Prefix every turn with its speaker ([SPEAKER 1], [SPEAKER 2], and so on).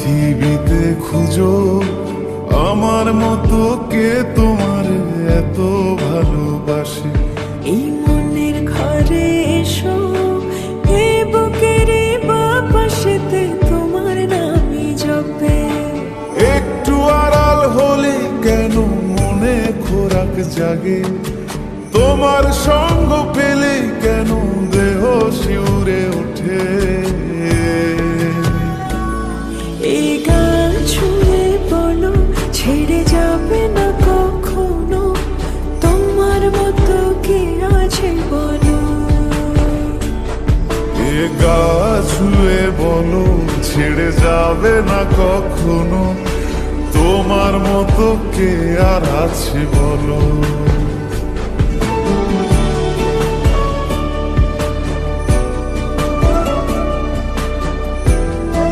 [SPEAKER 1] পৃথিবীতে খুঁজো আমার মতো কে তোমার এত ভালোবাসে।
[SPEAKER 2] এই মনের ঘরে এসো, এই বুকের বাপাশেতে তোমার নামই জপে।
[SPEAKER 1] একটু আড়াল হলে কেন মনে খোরাক জাগে, তোমার সঙ্গ পেলে কেন দেহ শিউরে ওঠে।
[SPEAKER 2] এই গান ছুঁয়ে বলো, ছেড়ে যাবে না কখনো, তোমার মতো কে আছে বলো।
[SPEAKER 1] এ গা ছুঁয়ে বলো, ছেড়ে যাবে না কখনো, তোমার মতো কে আর আছে বলো।